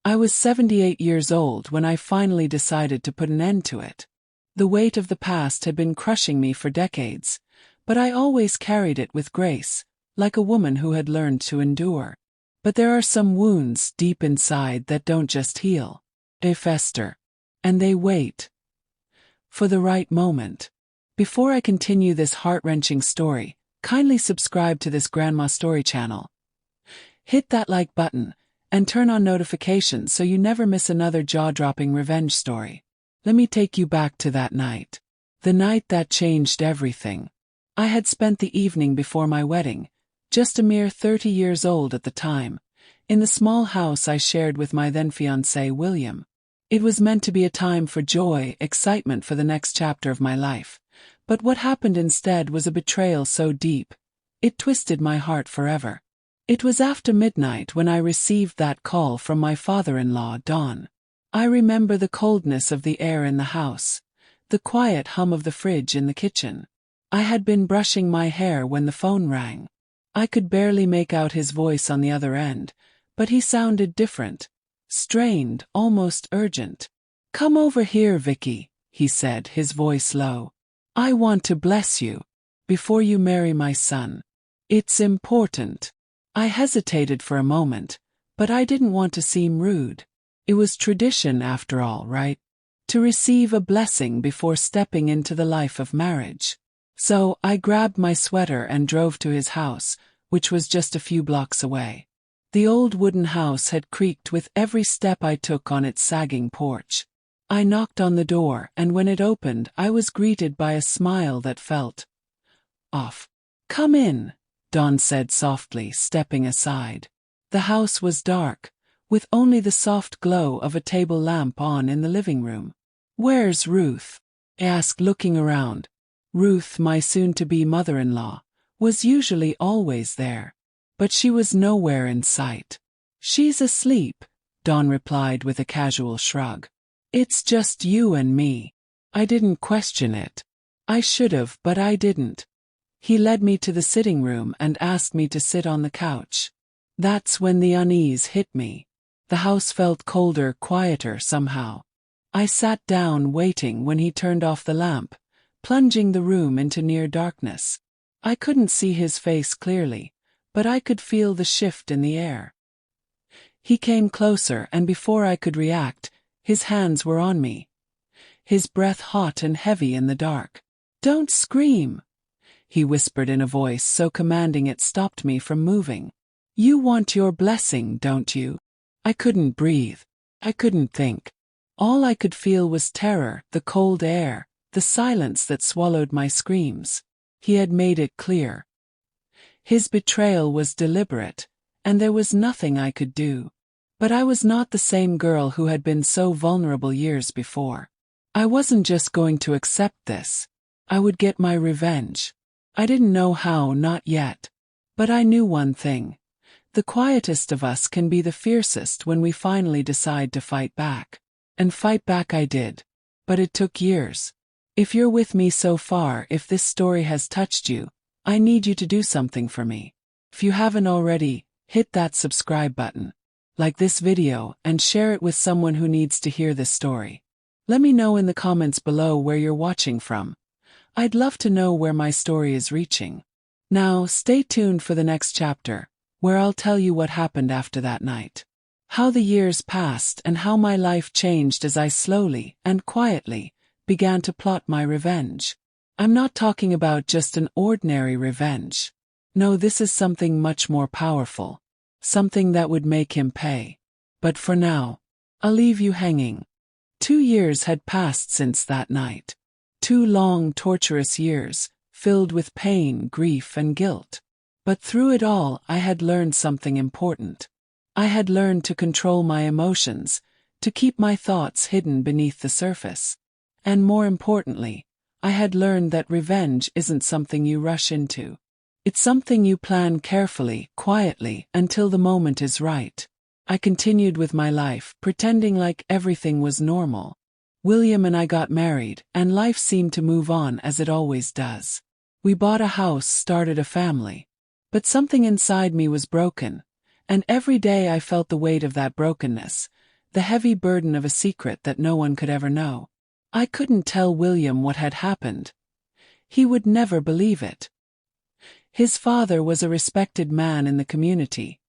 I was 78 years old when I finally decided to put an end to it. The weight of the past had been crushing me for decades, but I always carried it with grace, like a woman who had learned to endure. But there are some wounds deep inside that don't just heal. They fester. And they wait for the right moment. Before I continue this heart-wrenching story, kindly subscribe to this Grandma Story channel. Hit that like button, and turn on notifications so you never miss another jaw-dropping revenge story. Let me take you back to that night. The night that changed everything. I had spent the evening before my wedding, just a mere 30 years old at the time, in the small house I shared with my then-fiancé William. It was meant to be a time for joy, excitement for the next chapter of my life, but what happened instead was a betrayal so deep, it twisted my heart forever. It was after midnight when I received that call from my father-in-law, Don. I remember the coldness of the air in the house, the quiet hum of the fridge in the kitchen. I had been brushing my hair when the phone rang. I could barely make out his voice on the other end, but he sounded different, strained, almost urgent. "Come over here, Vicky," he said, his voice low. "I want to bless you before you marry my son. It's important." I hesitated for a moment, but I didn't want to seem rude. It was tradition after all, right? To receive a blessing before stepping into the life of marriage. So I grabbed my sweater and drove to his house, which was just a few blocks away. The old wooden house had creaked with every step I took on its sagging porch. I knocked on the door, and when it opened, I was greeted by a smile that felt off. "Come in," Dawn said softly, stepping aside. The house was dark, with only the soft glow of a table lamp on in the living room. "Where's Ruth?" I asked, looking around. Ruth, my soon-to-be mother-in-law, was usually always there, but she was nowhere in sight. "She's asleep," Dawn replied with a casual shrug. "It's just you and me." I didn't question it. I should have, but I didn't. He led me to the sitting room and asked me to sit on the couch. That's when the unease hit me. The house felt colder, quieter somehow. I sat down waiting when he turned off the lamp, plunging the room into near darkness. I couldn't see his face clearly, but I could feel the shift in the air. He came closer, and before I could react, his hands were on me, his breath hot and heavy in the dark. "Don't scream," he whispered in a voice so commanding it stopped me from moving. "You want your blessing, don't you?" I couldn't breathe. I couldn't think. All I could feel was terror, the cold air, the silence that swallowed my screams. He had made it clear. His betrayal was deliberate, and there was nothing I could do. But I was not the same girl who had been so vulnerable years before. I wasn't just going to accept this. I would get my revenge. I didn't know how, not yet. But I knew one thing. The quietest of us can be the fiercest when we finally decide to fight back. And fight back I did. But it took years. If you're with me so far, if this story has touched you, I need you to do something for me. If you haven't already, hit that subscribe button, like this video, and share it with someone who needs to hear this story. Let me know in the comments below where you're watching from. I'd love to know where my story is reaching. Now, stay tuned for the next chapter, where I'll tell you what happened after that night. How the years passed and how my life changed as I slowly and quietly began to plot my revenge. I'm not talking about just an ordinary revenge. No, this is something much more powerful. Something that would make him pay. But for now, I'll leave you hanging. 2 years had passed since that night. 2 long, torturous years, filled with pain, grief, and guilt. But through it all, I had learned something important. I had learned to control my emotions, to keep my thoughts hidden beneath the surface. And more importantly, I had learned that revenge isn't something you rush into. It's something you plan carefully, quietly, until the moment is right. I continued with my life, pretending like everything was normal. William and I got married, and life seemed to move on as it always does. We bought a house, started a family. But something inside me was broken, and every day I felt the weight of that brokenness, the heavy burden of a secret that no one could ever know. I couldn't tell William what had happened. He would never believe it. His father was a respected man in the community,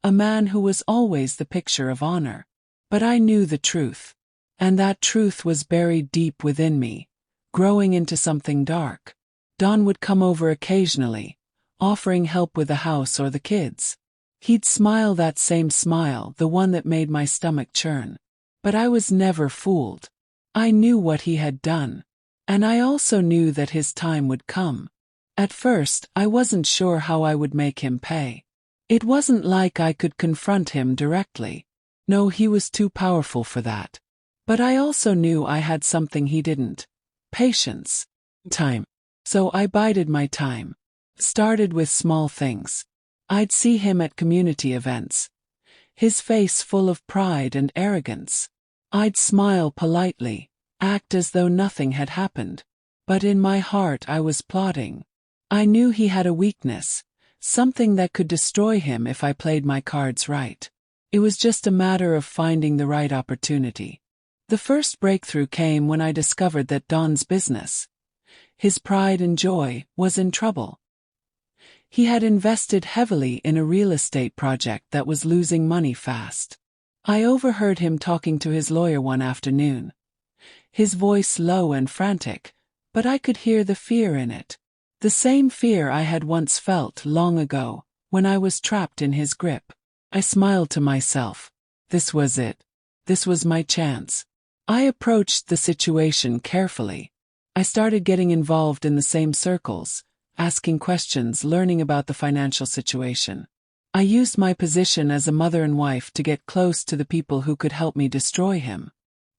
a man who was always the picture of honor. But I knew the truth, and that truth was buried deep within me, growing into something dark. Don would come over occasionally, offering help with the house or the kids. He'd smile, that same smile, the one that made my stomach churn. But I was never fooled. I knew what he had done, and I also knew that his time would come. At first, I wasn't sure how I would make him pay. It wasn't like I could confront him directly. No, he was too powerful for that. But I also knew I had something he didn't. Patience. Time. So I bided my time. Started with small things. I'd see him at community events, his face full of pride and arrogance. I'd smile politely, act as though nothing had happened. But in my heart I was plotting. I knew he had a weakness, something that could destroy him if I played my cards right. It was just a matter of finding the right opportunity. The first breakthrough came when I discovered that Don's business, his pride and joy, was in trouble. He had invested heavily in a real estate project that was losing money fast. I overheard him talking to his lawyer one afternoon. His voice low and frantic, but I could hear the fear in it. The same fear I had once felt long ago, when I was trapped in his grip. I smiled to myself. This was it. This was my chance. I approached the situation carefully. I started getting involved in the same circles, asking questions, learning about the financial situation. I used my position as a mother and wife to get close to the people who could help me destroy him.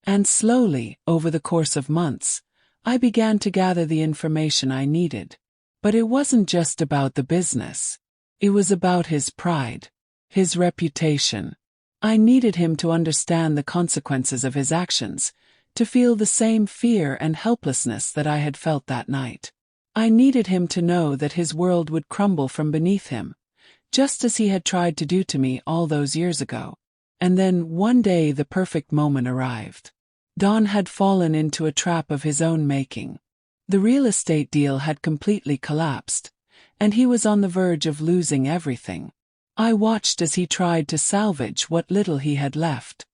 And slowly, over the course of months, I began to gather the information I needed. But it wasn't just about the business. It was about his pride, his reputation. I needed him to understand the consequences of his actions, to feel the same fear and helplessness that I had felt that night. I needed him to know that his world would crumble from beneath him, just as he had tried to do to me all those years ago. And then, one day, the perfect moment arrived. Don had fallen into a trap of his own making. The real estate deal had completely collapsed, and he was on the verge of losing everything. I watched as he tried to salvage what little he had left.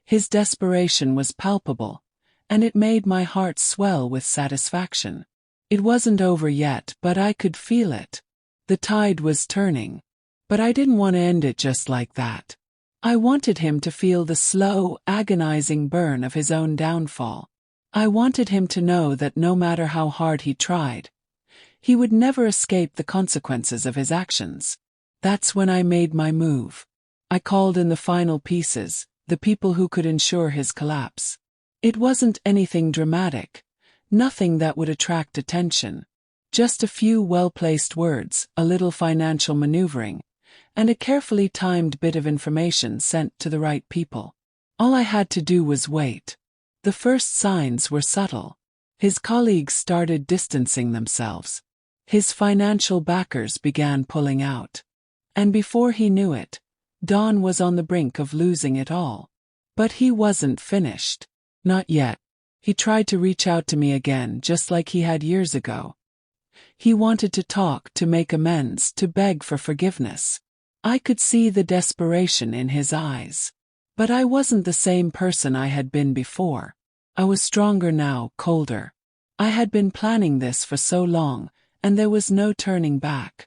His desperation was palpable, and it made my heart swell with satisfaction. It wasn't over yet, but I could feel it. The tide was turning. But I didn't want to end it just like that. I wanted him to feel the slow, agonizing burn of his own downfall. I wanted him to know that no matter how hard he tried, he would never escape the consequences of his actions. That's when I made my move. I called in the final pieces, the people who could ensure his collapse. It wasn't anything dramatic. Nothing that would attract attention. Just a few well-placed words, a little financial maneuvering, and a carefully timed bit of information sent to the right people. All I had to do was wait. The first signs were subtle. His colleagues started distancing themselves. His financial backers began pulling out. And before he knew it, Don was on the brink of losing it all. But he wasn't finished. Not yet. He tried to reach out to me again, just like he had years ago. He wanted to talk, to make amends, to beg for forgiveness. I could see the desperation in his eyes. But I wasn't the same person I had been before. I was stronger now, colder. I had been planning this for so long, and there was no turning back.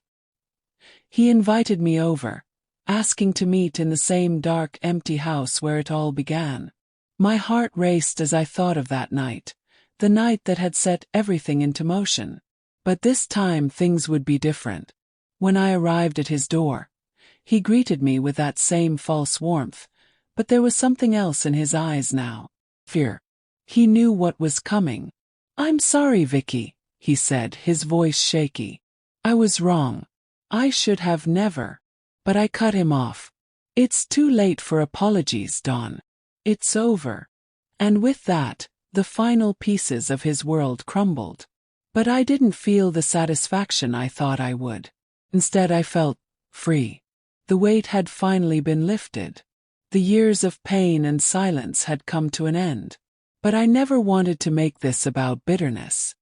He invited me over, asking to meet in the same dark, empty house where it all began. My heart raced as I thought of that night, the night that had set everything into motion. But this time things would be different. When I arrived at his door, he greeted me with that same false warmth, but there was something else in his eyes now. Fear. He knew what was coming. "I'm sorry, Vicky," he said, his voice shaky. "I was wrong. I should have never." But I cut him off. "It's too late for apologies, Don. It's over." And with that, the final pieces of his world crumbled. But I didn't feel the satisfaction I thought I would. Instead, I felt free. The weight had finally been lifted. The years of pain and silence had come to an end. But I never wanted to make this about bitterness.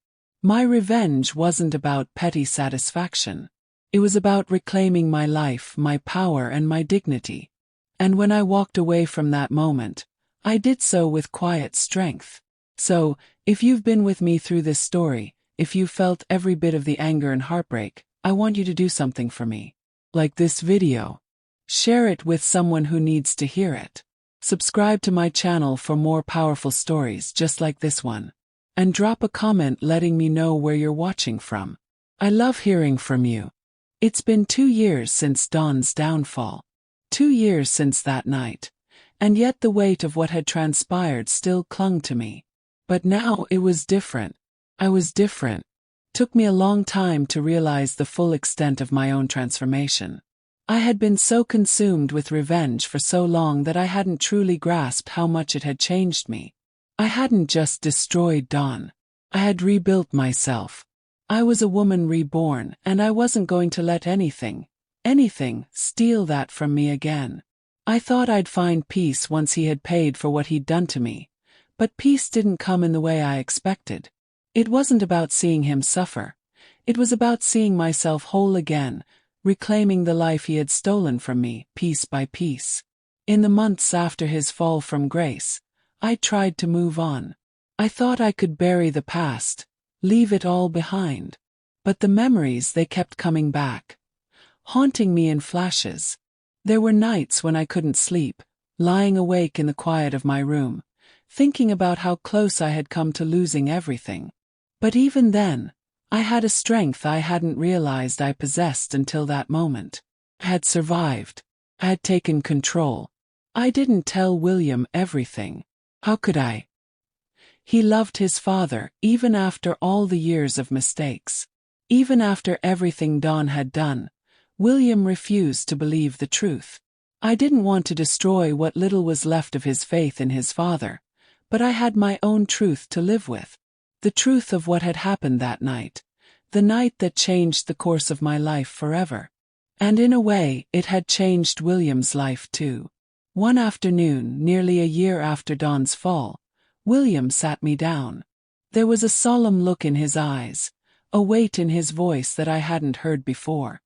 My revenge wasn't about petty satisfaction. It was about reclaiming my life, my power, and my dignity. And when I walked away from that moment, I did so with quiet strength. So, if you've been with me through this story, if you've felt every bit of the anger and heartbreak, I want you to do something for me. Like this video. Share it with someone who needs to hear it. Subscribe to my channel for more powerful stories just like this one. And drop a comment letting me know where you're watching from. I love hearing from you. It's been 2 years since Dawn's downfall. 2 years since that night. And yet the weight of what had transpired still clung to me. But now it was different. I was different. Took me a long time to realize the full extent of my own transformation. I had been so consumed with revenge for so long that I hadn't truly grasped how much it had changed me. I hadn't just destroyed Dawn. I had rebuilt myself. I was a woman reborn, and I wasn't going to let anything, steal that from me again. I thought I'd find peace once he had paid for what he'd done to me. But peace didn't come in the way I expected. It wasn't about seeing him suffer. It was about seeing myself whole again, reclaiming the life he had stolen from me, piece by piece. In the months after his fall from grace, I tried to move on. I thought I could bury the past, leave it all behind. But the memories, they kept coming back, haunting me in flashes. There were nights when I couldn't sleep, lying awake in the quiet of my room, thinking about how close I had come to losing everything. But even then, I had a strength I hadn't realized I possessed until that moment. I had survived. I had taken control. I didn't tell William everything. How could I? He loved his father, even after all the years of mistakes. Even after everything Dawn had done, William refused to believe the truth. I didn't want to destroy what little was left of his faith in his father, but I had my own truth to live with. The truth of what had happened that night. The night that changed the course of my life forever. And in a way, it had changed William's life too. One afternoon, nearly a year after Dawn's fall, William sat me down. There was a solemn look in his eyes, a weight in his voice that I hadn't heard before.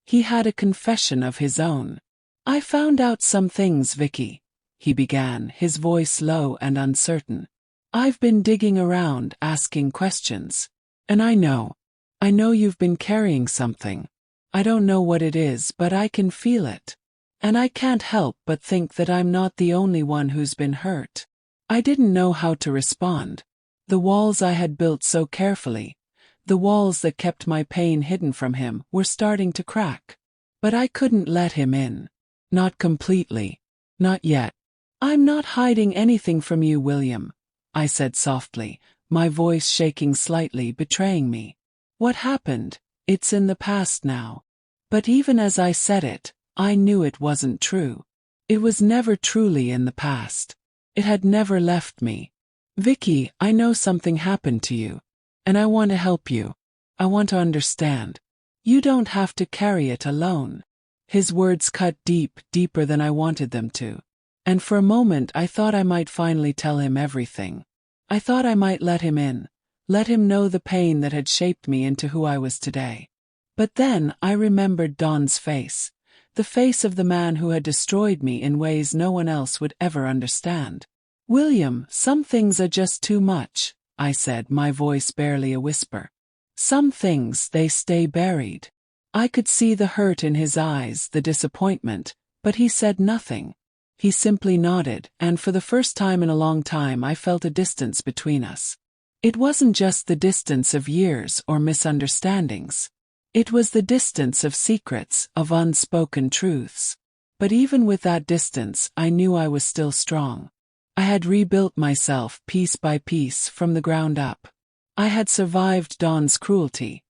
He had a confession of his own. "I found out some things, Vicky," he began, his voice low and uncertain. "I've been digging around, asking questions. And I know you've been carrying something. I don't know what it is, but I can feel it. And I can't help but think that I'm not the only one who's been hurt." I didn't know how to respond. The walls I had built so carefully, the walls that kept my pain hidden from him, were starting to crack. But I couldn't let him in. Not completely. Not yet. "I'm not hiding anything from you, William," I said softly, my voice shaking slightly, betraying me. "What happened, it's in the past now." But even as I said it, I knew it wasn't true. It was never truly in the past. It had never left me. "Vicky, I know something happened to you. And I want to help you. I want to understand. You don't have to carry it alone." His words cut deep, deeper than I wanted them to. And for a moment I thought I might finally tell him everything. I thought I might let him in. Let him know the pain that had shaped me into who I was today. But then I remembered Dawn's face. The face of the man who had destroyed me in ways no one else would ever understand. "William, some things are just too much," I said, my voice barely a whisper. "Some things, they stay buried." I could see the hurt in his eyes, the disappointment, but he said nothing. He simply nodded, and for the first time in a long time I felt a distance between us. It wasn't just the distance of years or misunderstandings. It was the distance of secrets, of unspoken truths. But even with that distance, I knew I was still strong. I had rebuilt myself piece by piece from the ground up. I had survived Dawn's cruelty,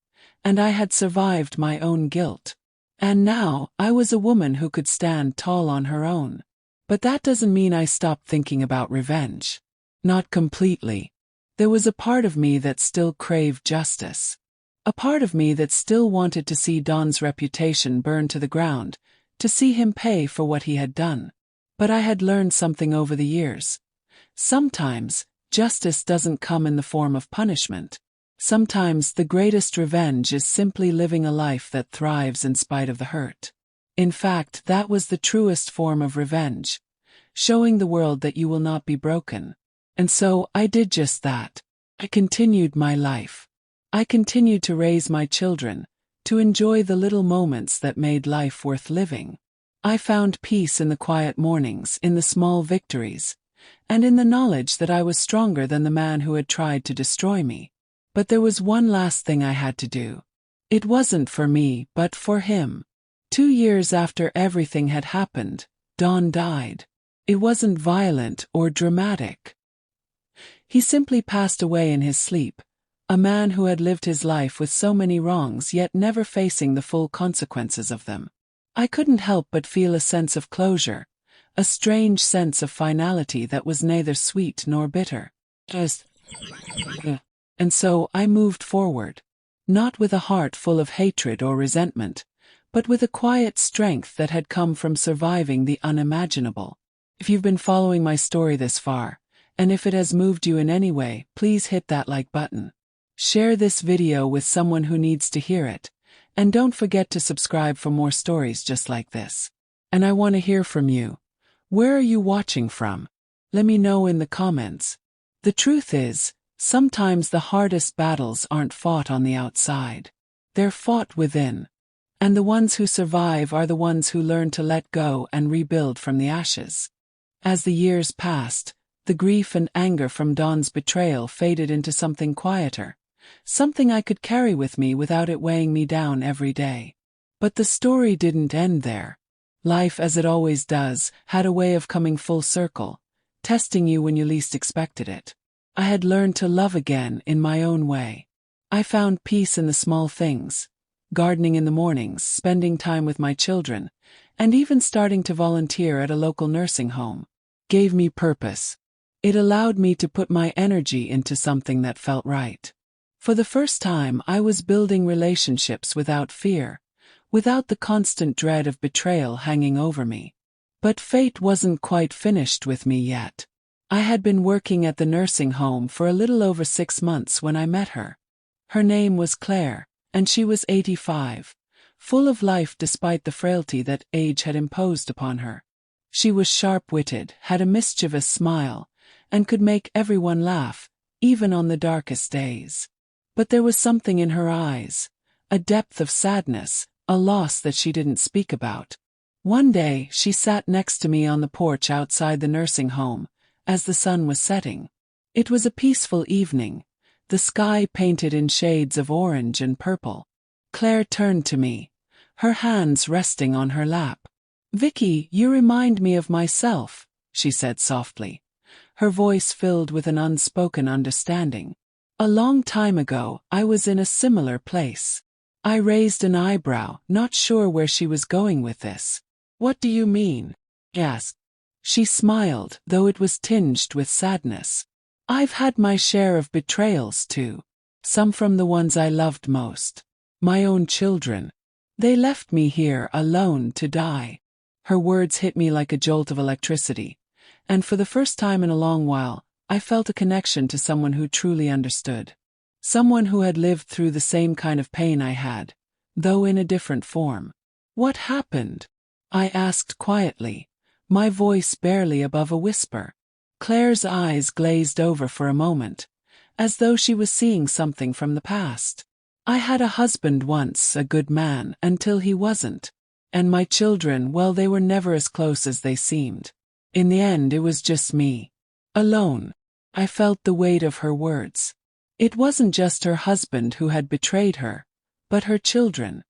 and I had survived my own guilt. And now, I was a woman who could stand tall on her own. But that doesn't mean I stopped thinking about revenge. Not completely. There was a part of me that still craved justice. A part of me that still wanted to see Dawn's reputation burn to the ground, to see him pay for what he had done. But I had learned something over the years. Sometimes, justice doesn't come in the form of punishment. Sometimes the greatest revenge is simply living a life that thrives in spite of the hurt. In fact, that was the truest form of revenge, showing the world that you will not be broken. And so, I did just that. I continued my life. I continued to raise my children, to enjoy the little moments that made life worth living. I found peace in the quiet mornings, in the small victories, and in the knowledge that I was stronger than the man who had tried to destroy me. But there was one last thing I had to do. It wasn't for me, but for him. 2 years after everything had happened, Don died. It wasn't violent or dramatic. He simply passed away in his sleep, a man who had lived his life with so many wrongs yet never facing the full consequences of them. I couldn't help but feel a sense of closure, a strange sense of finality that was neither sweet nor bitter. And so I moved forward, not with a heart full of hatred or resentment, but with a quiet strength that had come from surviving the unimaginable. If you've been following my story this far, and if it has moved you in any way, please hit that like button. Share this video with someone who needs to hear it, and don't forget to subscribe for more stories just like this. And I want to hear from you. Where are you watching from? Let me know in the comments. The truth is, sometimes the hardest battles aren't fought on the outside. They're fought within. And the ones who survive are the ones who learn to let go and rebuild from the ashes. As the years passed, the grief and anger from Don's betrayal faded into something quieter, something I could carry with me without it weighing me down every day. But the story didn't end there. Life, as it always does, had a way of coming full circle, testing you when you least expected it. I had learned to love again in my own way. I found peace in the small things, gardening in the mornings, spending time with my children, and even starting to volunteer at a local nursing home. Gave me purpose. It allowed me to put my energy into something that felt right. For the first time, I was building relationships without fear, without the constant dread of betrayal hanging over me. But fate wasn't quite finished with me yet. I had been working at the nursing home for a little over 6 months when I met her. Her name was Claire, and she was 85, full of life despite the frailty that age had imposed upon her. She was sharp-witted, had a mischievous smile, and could make everyone laugh, even on the darkest days. But there was something in her eyes, a depth of sadness, a loss that she didn't speak about. One day, she sat next to me on the porch outside the nursing home, as the sun was setting. It was a peaceful evening, the sky painted in shades of orange and purple. Claire turned to me, her hands resting on her lap. "Vicky, you remind me of myself," she said softly, her voice filled with an unspoken understanding. "A long time ago, I was in a similar place." I raised an eyebrow, not sure where she was going with this. "What do you mean?" I asked. She smiled, though it was tinged with sadness. "I've had my share of betrayals too. Some from the ones I loved most. My own children. They left me here alone to die." Her words hit me like a jolt of electricity, and for the first time in a long while, I felt a connection to someone who truly understood. Someone who had lived through the same kind of pain I had, though in a different form. "What happened?" I asked quietly, my voice barely above a whisper. Claire's eyes glazed over for a moment, as though she was seeing something from the past. "I had a husband once, a good man, until he wasn't. And my children, well, they were never as close as they seemed. In the end, it was just me. Alone." I felt the weight of her words. It wasn't just her husband who had betrayed her, but her children.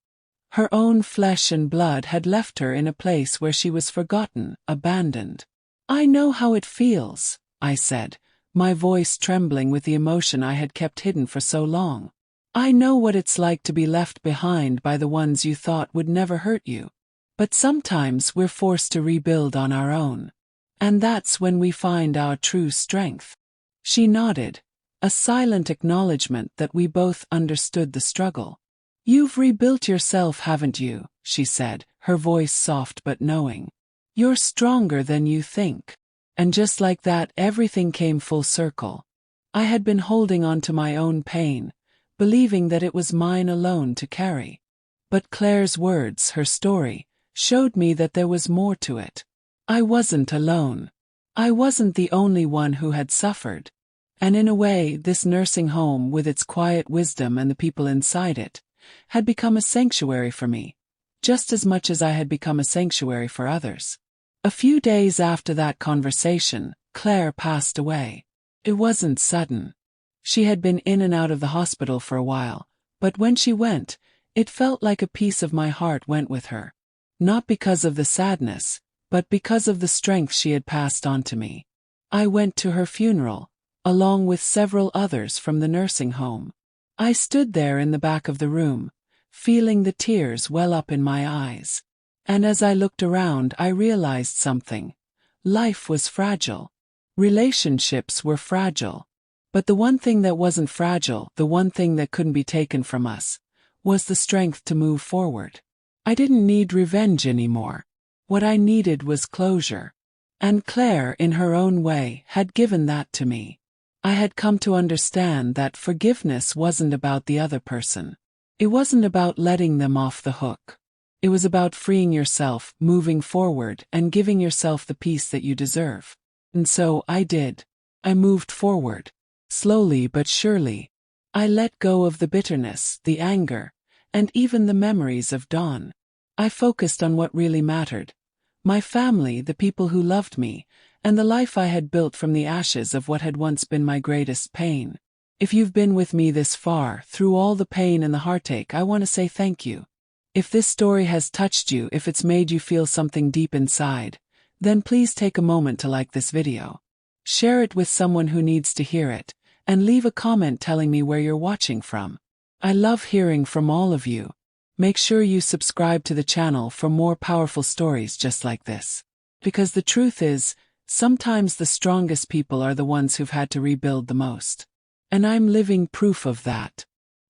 Her own flesh and blood had left her in a place where she was forgotten, abandoned. "I know how it feels," I said, my voice trembling with the emotion I had kept hidden for so long. "I know what it's like to be left behind by the ones you thought would never hurt you. But sometimes we're forced to rebuild on our own. And that's when we find our true strength." She nodded, a silent acknowledgement that we both understood the struggle. "You've rebuilt yourself, haven't you?" she said, her voice soft but knowing. You're stronger than you think. And just like that, everything came full circle. I had been holding on to my own pain, believing that it was mine alone to carry. But Claire's words, her story, showed me that there was more to it. I wasn't alone. I wasn't the only one who had suffered. And in a way, this nursing home, with its quiet wisdom and the people inside it, had become a sanctuary for me, just as much as I had become a sanctuary for others. A few days after that conversation, Claire passed away. It wasn't sudden. She had been in and out of the hospital for a while, but when she went, it felt like a piece of my heart went with her. Not because of the sadness, but because of the strength she had passed on to me. I went to her funeral, along with several others from the nursing home. I stood there in the back of the room, feeling the tears well up in my eyes. And as I looked around, I realized something. Life was fragile. Relationships were fragile. But the one thing that wasn't fragile, the one thing that couldn't be taken from us, was the strength to move forward. I didn't need revenge anymore. What I needed was closure. And Claire, in her own way, had given that to me. I had come to understand that forgiveness wasn't about the other person. It wasn't about letting them off the hook. It was about freeing yourself, moving forward, and giving yourself the peace that you deserve. And so I did. I moved forward. Slowly but surely. I let go of the bitterness, the anger, and even the memories of Dawn. I focused on what really mattered. My family, the people who loved me, and the life I had built from the ashes of what had once been my greatest pain. If you've been with me this far, through all the pain and the heartache, I want to say thank you. If this story has touched you, if it's made you feel something deep inside, then please take a moment to like this video. Share it with someone who needs to hear it, and leave a comment telling me where you're watching from. I love hearing from all of you. Make sure you subscribe to the channel for more powerful stories just like this. Because the truth is, sometimes the strongest people are the ones who've had to rebuild the most. And I'm living proof of that.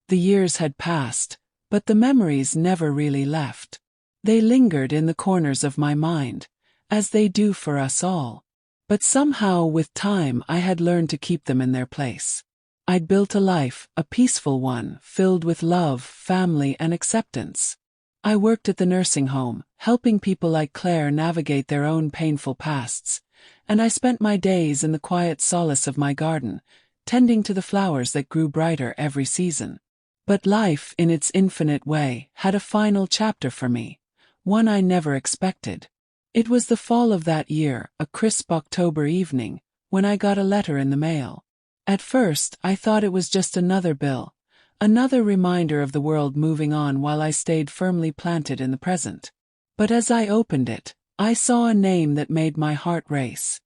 The years had passed, but the memories never really left. They lingered in the corners of my mind, as they do for us all. But somehow with time I had learned to keep them in their place. I'd built a life, a peaceful one, filled with love, family, and acceptance. I worked at the nursing home, helping people like Claire navigate their own painful pasts, and I spent my days in the quiet solace of my garden, tending to the flowers that grew brighter every season. But life, in its infinite way, had a final chapter for me, one I never expected. It was the fall of that year, a crisp October evening, when I got a letter in the mail. At first, I thought it was just another bill, another reminder of the world moving on while I stayed firmly planted in the present. But as I opened it, I saw a name that made my heart race.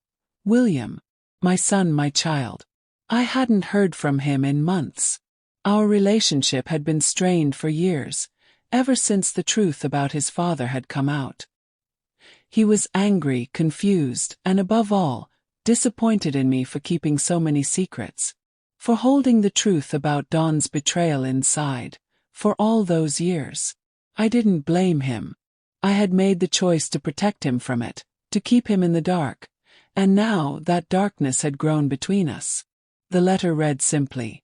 William. My son, my child. I hadn't heard from him in months. Our relationship had been strained for years, ever since the truth about his father had come out. He was angry, confused, and above all, disappointed in me for keeping so many secrets, for holding the truth about Dawn's betrayal inside, for all those years. I didn't blame him. I had made the choice to protect him from it, to keep him in the dark, and now that darkness had grown between us. The letter read simply,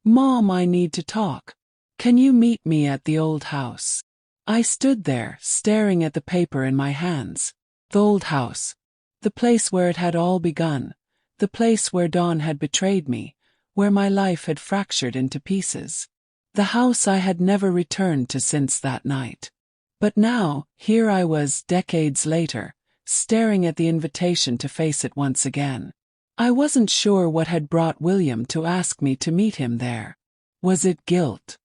"Mom, I need to talk. Can you meet me at the old house?" I stood there, staring at the paper in my hands. The old house. The place where it had all begun. The place where Dawn had betrayed me, where my life had fractured into pieces. The house I had never returned to since that night. But now, here I was, decades later, staring at the invitation to face it once again. I wasn't sure what had brought William to ask me to meet him there. Was it guilt?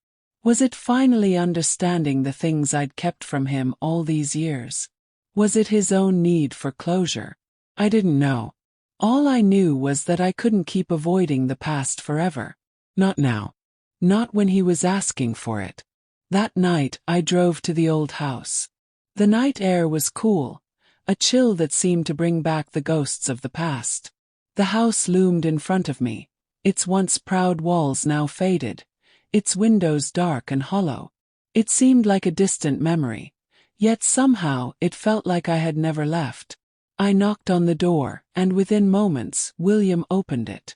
Was it finally understanding the things I'd kept from him all these years? Was it his own need for closure? I didn't know. All I knew was that I couldn't keep avoiding the past forever. Not now. Not when he was asking for it. That night, I drove to the old house. The night air was cool, a chill that seemed to bring back the ghosts of the past. The house loomed in front of me, its once proud walls now faded, its windows dark and hollow. It seemed like a distant memory, Yet somehow it felt like I had never left. I knocked on the door, and within moments, William opened it.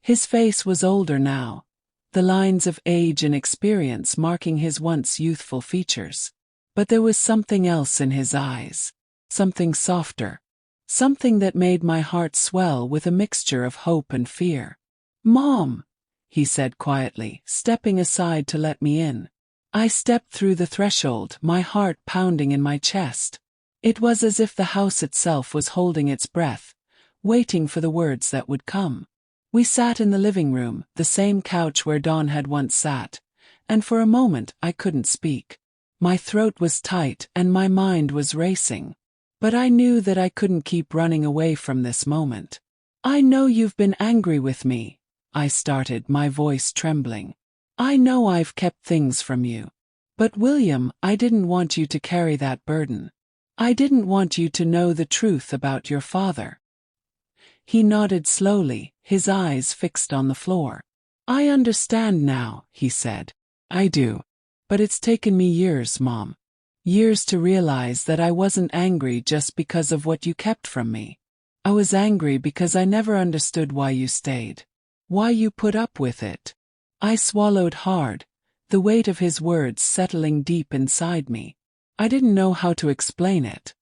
His face was older now, the lines of age and experience marking his once youthful features. But there was something else in his eyes, something softer, something that made my heart swell with a mixture of hope and fear. "Mom," he said quietly, stepping aside to let me in. I stepped through the threshold, my heart pounding in my chest. It was as if the house itself was holding its breath, waiting for the words that would come. We sat in the living room, the same couch where Dawn had once sat, and for a moment I couldn't speak. My throat was tight and my mind was racing. But I knew that I couldn't keep running away from this moment. "I know you've been angry with me," I started, my voice trembling. "I know I've kept things from you. But William, I didn't want you to carry that burden. I didn't want you to know the truth about your father." He nodded slowly, his eyes fixed on the floor. "I understand now," he said. "I do. But it's taken me years, Mom. Years to realize that I wasn't angry just because of what you kept from me. I was angry because I never understood why you stayed. Why you put up with it." I swallowed hard, the weight of his words settling deep inside me. I didn't know how to explain it.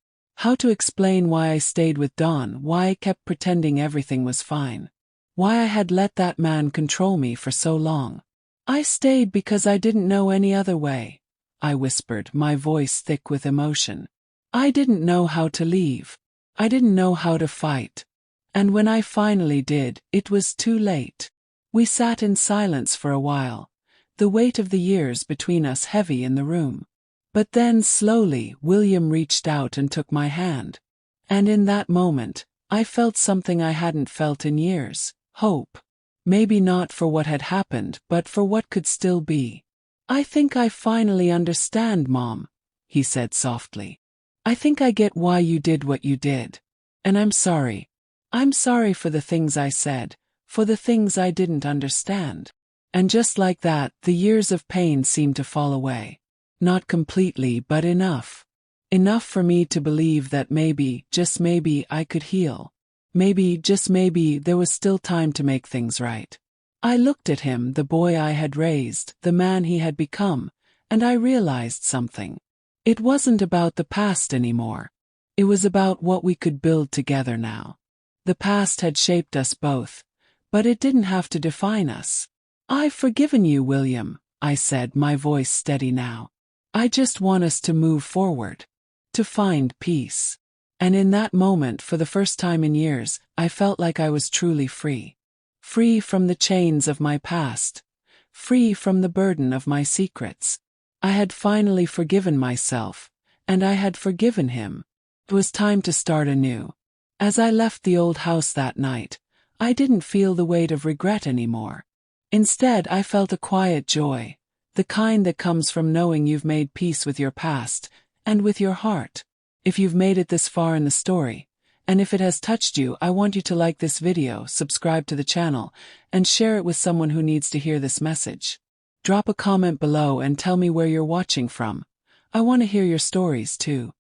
How to explain why I stayed with Dawn, why I kept pretending everything was fine. Why I had let that man control me for so long. "I stayed because I didn't know any other way," I whispered, my voice thick with emotion. "I didn't know how to leave. I didn't know how to fight. And when I finally did, it was too late." We sat in silence for a while, the weight of the years between us heavy in the room. But then slowly William reached out and took my hand. And in that moment, I felt something I hadn't felt in years: hope. Maybe not for what had happened, but for what could still be. "I think I finally understand, Mom," he said softly. "I think I get why you did what you did. And I'm sorry. I'm sorry for the things I said, for the things I didn't understand." And just like that, the years of pain seemed to fall away. Not completely, but enough. Enough for me to believe that maybe, just maybe, I could heal. Maybe, just maybe, there was still time to make things right. I looked at him, the boy I had raised, the man he had become, and I realized something. It wasn't about the past anymore. It was about what we could build together now. The past had shaped us both, but it didn't have to define us. "I've forgiven you, William," I said, my voice steady now. "I just want us to move forward. To find peace." And in that moment, for the first time in years, I felt like I was truly free. Free from the chains of my past. Free from the burden of my secrets. I had finally forgiven myself, and I had forgiven him. It was time to start anew. As I left the old house that night, I didn't feel the weight of regret anymore. Instead, I felt a quiet joy, the kind that comes from knowing you've made peace with your past, and with your heart. If you've made it this far in the story, and if it has touched you, I want you to like this video, subscribe to the channel, and share it with someone who needs to hear this message. Drop a comment below and tell me where you're watching from. I want to hear your stories too.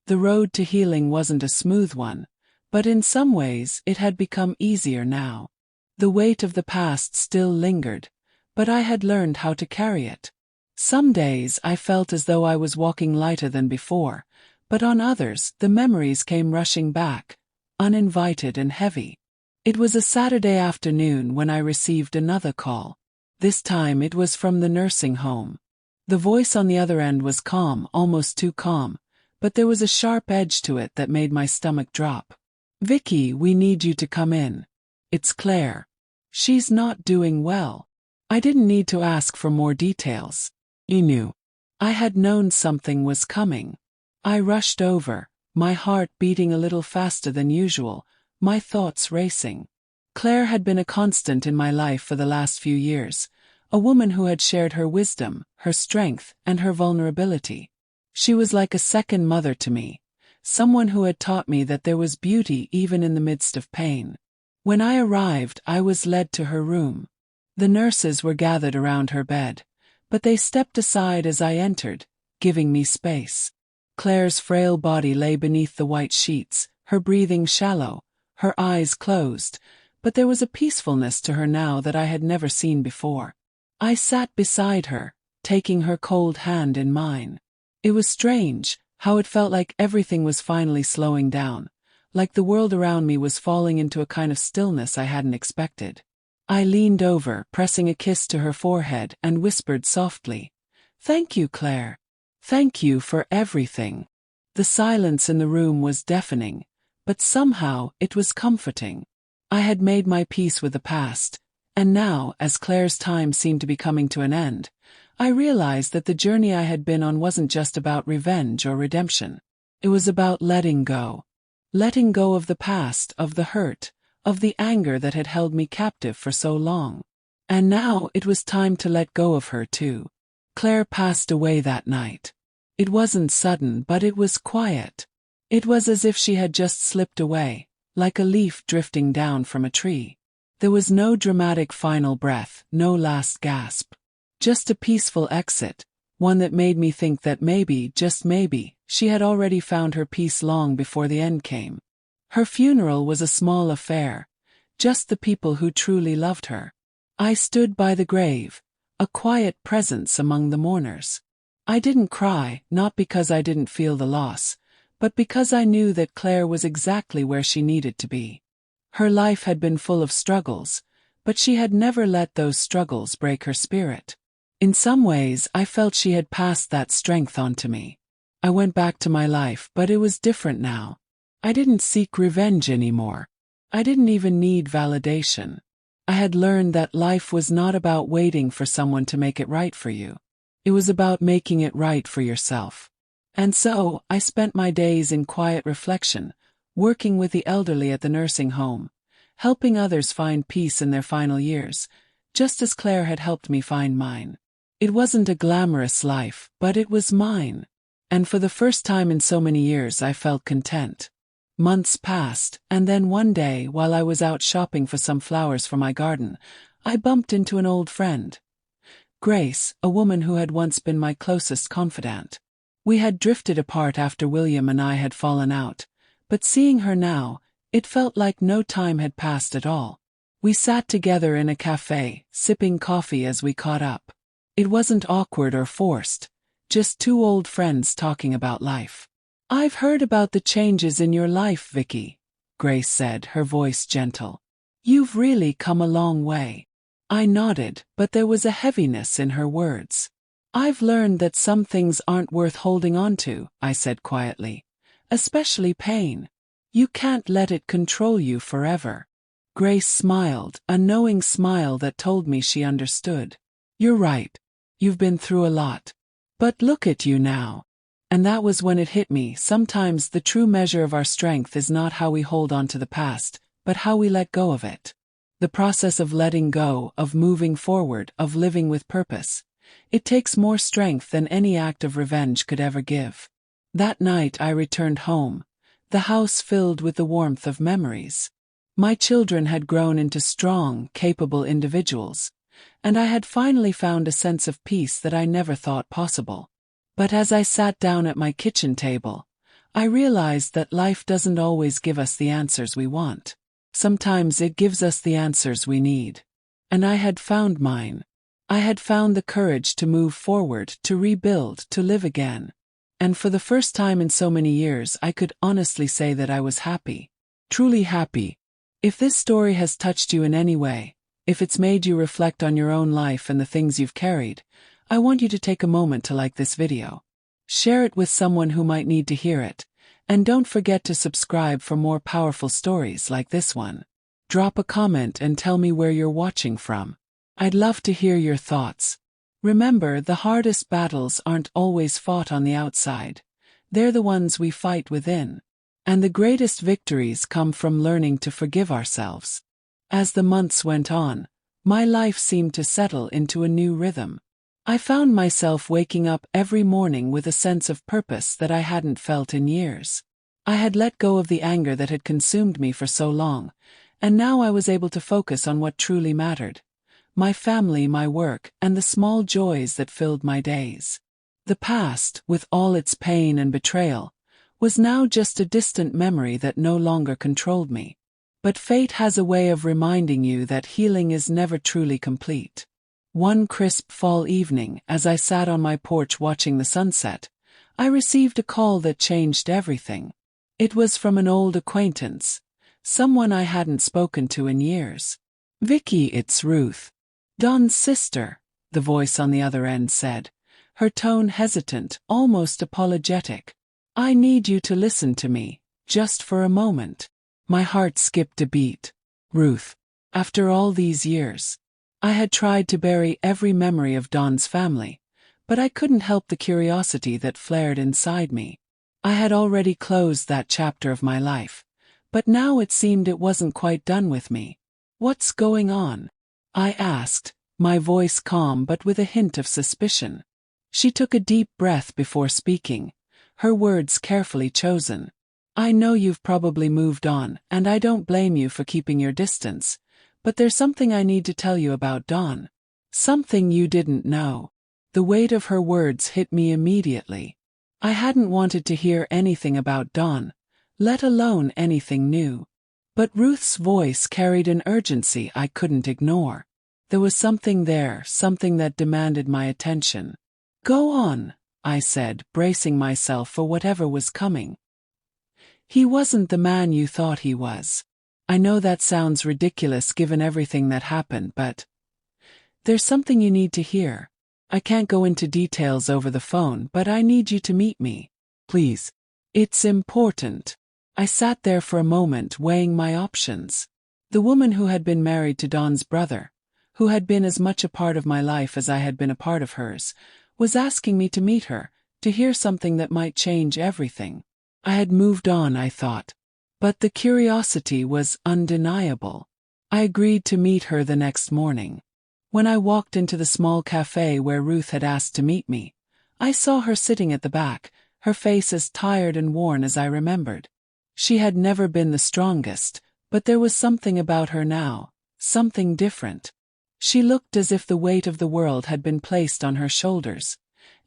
The road to healing wasn't a smooth one, but in some ways it had become easier now. The weight of the past still lingered, but I had learned how to carry it. Some days I felt as though I was walking lighter than before, but on others the memories came rushing back, uninvited and heavy. It was a Saturday afternoon when I received another call. This time it was from the nursing home. The voice on the other end was calm, almost too calm, but there was a sharp edge to it that made my stomach drop. "Vicky, we need you to come in. It's Claire. She's not doing well." I didn't need to ask for more details. I knew. I had known something was coming. I rushed over, my heart beating a little faster than usual, my thoughts racing. Claire had been a constant in my life for the last few years, a woman who had shared her wisdom, her strength, and her vulnerability. She was like a second mother to me, someone who had taught me that there was beauty even in the midst of pain. When I arrived, I was led to her room. The nurses were gathered around her bed, but they stepped aside as I entered, giving me space. Claire's frail body lay beneath the white sheets, her breathing shallow, her eyes closed, but there was a peacefulness to her now that I had never seen before. I sat beside her, taking her cold hand in mine. It was strange, how it felt like everything was finally slowing down, like the world around me was falling into a kind of stillness I hadn't expected. I leaned over, pressing a kiss to her forehead, and whispered softly, "Thank you, Claire. Thank you for everything." The silence in the room was deafening, but somehow it was comforting. I had made my peace with the past, and now, as Claire's time seemed to be coming to an end, I realized that the journey I had been on wasn't just about revenge or redemption. It was about letting go. Letting go of the past, of the hurt, of the anger that had held me captive for so long. And now it was time to let go of her too. Claire passed away that night. It wasn't sudden, but it was quiet. It was as if she had just slipped away, like a leaf drifting down from a tree. There was no dramatic final breath, no last gasp. Just a peaceful exit, one that made me think that maybe, just maybe, she had already found her peace long before the end came. Her funeral was a small affair, just the people who truly loved her. I stood by the grave, a quiet presence among the mourners. I didn't cry, not because I didn't feel the loss, but because I knew that Claire was exactly where she needed to be. Her life had been full of struggles, but she had never let those struggles break her spirit. In some ways, I felt she had passed that strength on to me. I went back to my life, but it was different now. I didn't seek revenge anymore. I didn't even need validation. I had learned that life was not about waiting for someone to make it right for you. It was about making it right for yourself. And so, I spent my days in quiet reflection, working with the elderly at the nursing home, helping others find peace in their final years, just as Claire had helped me find mine. It wasn't a glamorous life, but it was mine. And for the first time in so many years I felt content. Months passed, and then one day, while I was out shopping for some flowers for my garden, I bumped into an old friend. Grace, a woman who had once been my closest confidant. We had drifted apart after William and I had fallen out, but seeing her now, it felt like no time had passed at all. We sat together in a cafe, sipping coffee as we caught up. It wasn't awkward or forced, just two old friends talking about life. "I've heard about the changes in your life, Vicky," Grace said, her voice gentle. "You've really come a long way." I nodded, but there was a heaviness in her words. "I've learned that some things aren't worth holding on to," I said quietly. "Especially pain. You can't let it control you forever." Grace smiled, a knowing smile that told me she understood. "You're right. You've been through a lot. But look at you now." And that was when it hit me. Sometimes the true measure of our strength is not how we hold on to the past, but how we let go of it. The process of letting go, of moving forward, of living with purpose. It takes more strength than any act of revenge could ever give. That night I returned home, the house filled with the warmth of memories. My children had grown into strong, capable individuals, and I had finally found a sense of peace that I never thought possible. But as I sat down at my kitchen table, I realized that life doesn't always give us the answers we want. Sometimes it gives us the answers we need. And I had found mine. I had found the courage to move forward, to rebuild, to live again. And for the first time in so many years, I could honestly say that I was happy. Truly happy. If this story has touched you in any way, if it's made you reflect on your own life and the things you've carried, I want you to take a moment to like this video. Share it with someone who might need to hear it, and don't forget to subscribe for more powerful stories like this one. Drop a comment and tell me where you're watching from. I'd love to hear your thoughts. Remember, the hardest battles aren't always fought on the outside. They're the ones we fight within. And the greatest victories come from learning to forgive ourselves. As the months went on, my life seemed to settle into a new rhythm. I found myself waking up every morning with a sense of purpose that I hadn't felt in years. I had let go of the anger that had consumed me for so long, and now I was able to focus on what truly mattered. My family, my work, and the small joys that filled my days. The past, with all its pain and betrayal, was now just a distant memory that no longer controlled me. But fate has a way of reminding you that healing is never truly complete. One crisp fall evening, as I sat on my porch watching the sunset, I received a call that changed everything. It was from an old acquaintance, someone I hadn't spoken to in years. "Vicky, it's Ruth. Don's sister," the voice on the other end said, her tone hesitant, almost apologetic. "I need you to listen to me, just for a moment." My heart skipped a beat. Ruth. After all these years. I had tried to bury every memory of Don's family, but I couldn't help the curiosity that flared inside me. I had already closed that chapter of my life, but now it seemed it wasn't quite done with me. "What's going on?" I asked, my voice calm but with a hint of suspicion. She took a deep breath before speaking, her words carefully chosen. "I know you've probably moved on, and I don't blame you for keeping your distance, but there's something I need to tell you about Don. Something you didn't know." The weight of her words hit me immediately. I hadn't wanted to hear anything about Don, let alone anything new. But Ruth's voice carried an urgency I couldn't ignore. There was something there, something that demanded my attention. "Go on," I said, bracing myself for whatever was coming. "He wasn't the man you thought he was. I know that sounds ridiculous given everything that happened, but there's something you need to hear. I can't go into details over the phone, but I need you to meet me. Please. It's important." I sat there for a moment weighing my options. The woman who had been married to Don's brother, who had been as much a part of my life as I had been a part of hers, was asking me to meet her, to hear something that might change everything. I had moved on, I thought. But the curiosity was undeniable. I agreed to meet her the next morning. When I walked into the small cafe where Ruth had asked to meet me, I saw her sitting at the back, her face as tired and worn as I remembered. She had never been the strongest, but there was something about her now, something different. She looked as if the weight of the world had been placed on her shoulders,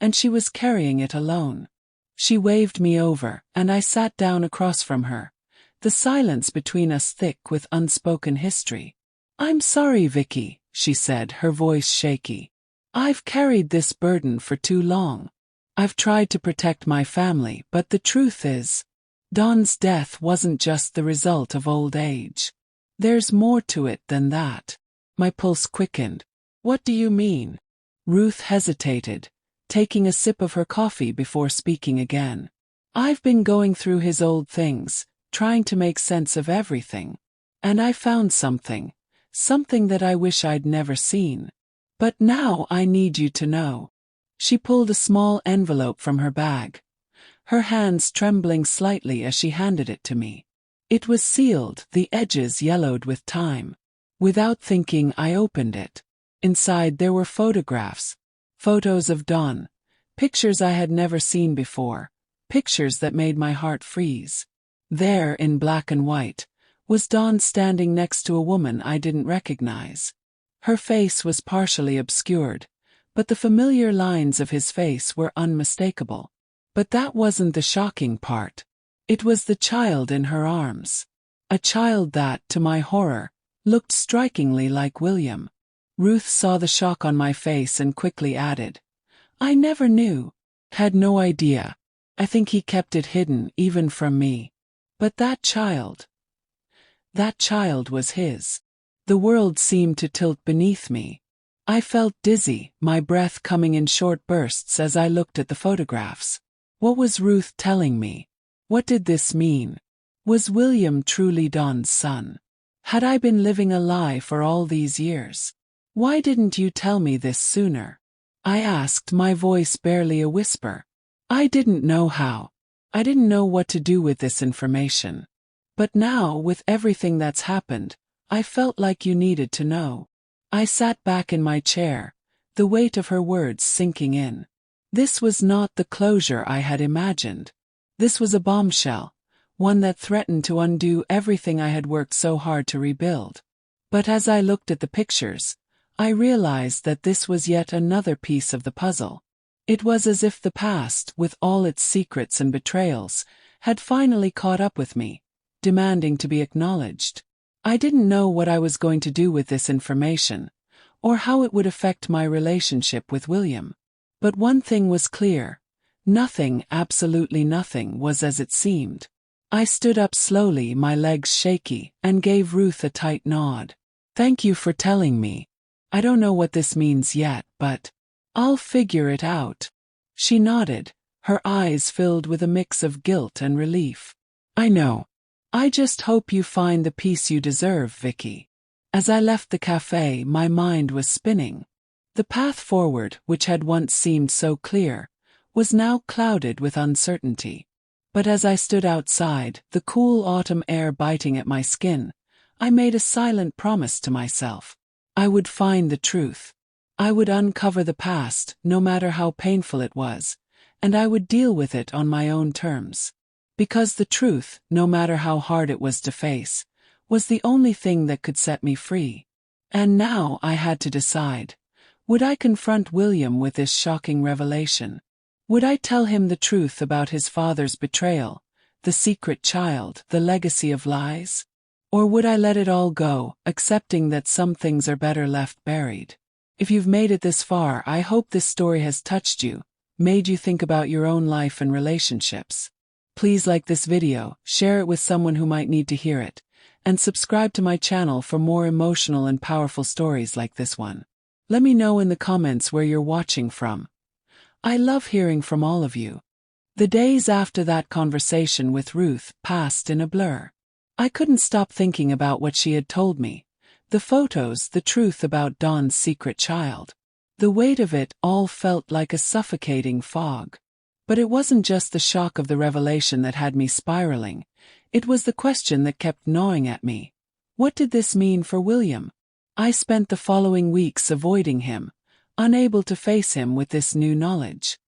and she was carrying it alone. She waved me over, and I sat down across from her, the silence between us thick with unspoken history. "I'm sorry, Vicky," she said, her voice shaky. "I've carried this burden for too long. I've tried to protect my family, but the truth is, Don's death wasn't just the result of old age. There's more to it than that." My pulse quickened. "What do you mean?" Ruth hesitated, taking a sip of her coffee before speaking again. "I've been going through his old things, trying to make sense of everything. And I found something that I wish I'd never seen. But now I need you to know." She pulled a small envelope from her bag, her hands trembling slightly as she handed it to me. It was sealed, the edges yellowed with time. Without thinking, I opened it. Inside there were photographs. Photos of Don. Pictures I had never seen before. Pictures that made my heart freeze. There, in black and white, was Don standing next to a woman I didn't recognize. Her face was partially obscured, but the familiar lines of his face were unmistakable. But that wasn't the shocking part. It was the child in her arms. A child that, to my horror, looked strikingly like William. Ruth saw the shock on my face and quickly added, "I never knew. Had no idea. I think he kept it hidden, even from me. But that child was his." The world seemed to tilt beneath me. I felt dizzy, my breath coming in short bursts as I looked at the photographs. What was Ruth telling me? What did this mean? Was William truly Don's son? Had I been living a lie for all these years? "Why didn't you tell me this sooner?" I asked, my voice barely a whisper. I didn't know how. I didn't know what to do with this information. But now, with everything that's happened, I felt like you needed to know. I sat back in my chair, the weight of her words sinking in. This was not the closure I had imagined. This was a bombshell, one that threatened to undo everything I had worked so hard to rebuild. But as I looked at the pictures, I realized that this was yet another piece of the puzzle. It was as if the past, with all its secrets and betrayals, had finally caught up with me, demanding to be acknowledged. I didn't know what I was going to do with this information, or how it would affect my relationship with William. But one thing was clear: nothing, absolutely nothing, was as it seemed. I stood up slowly, my legs shaky, and gave Ruth a tight nod. "Thank you for telling me. I don't know what this means yet, but I'll figure it out." She nodded, her eyes filled with a mix of guilt and relief. "I know. I just hope you find the peace you deserve, Vicky." As I left the cafe, my mind was spinning. The path forward, which had once seemed so clear, was now clouded with uncertainty. But as I stood outside, the cool autumn air biting at my skin, I made a silent promise to myself. I would find the truth. I would uncover the past, no matter how painful it was, and I would deal with it on my own terms. Because the truth, no matter how hard it was to face, was the only thing that could set me free. And now I had to decide. Would I confront William with this shocking revelation? Would I tell him the truth about his father's betrayal, the secret child, the legacy of lies? Or would I let it all go, accepting that some things are better left buried? If you've made it this far, I hope this story has touched you, made you think about your own life and relationships. Please like this video, share it with someone who might need to hear it, and subscribe to my channel for more emotional and powerful stories like this one. Let me know in the comments where you're watching from. I love hearing from all of you. The days after that conversation with Ruth passed in a blur. I couldn't stop thinking about what she had told me. The photos, the truth about Dawn's secret child. The weight of it all felt like a suffocating fog. But it wasn't just the shock of the revelation that had me spiraling. It was the question that kept gnawing at me. What did this mean for William? I spent the following weeks avoiding him, unable to face him with this new knowledge.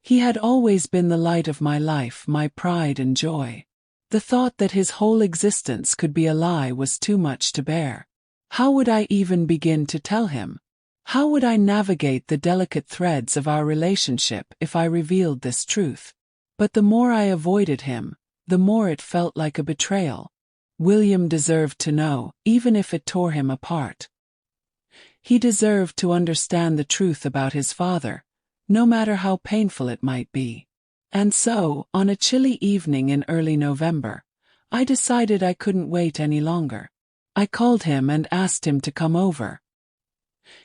He had always been the light of my life, my pride and joy. The thought that his whole existence could be a lie was too much to bear. How would I even begin to tell him? How would I navigate the delicate threads of our relationship if I revealed this truth? But the more I avoided him, the more it felt like a betrayal. William deserved to know, even if it tore him apart. He deserved to understand the truth about his father, no matter how painful it might be. And so, on a chilly evening in early November, I decided I couldn't wait any longer. I called him and asked him to come over.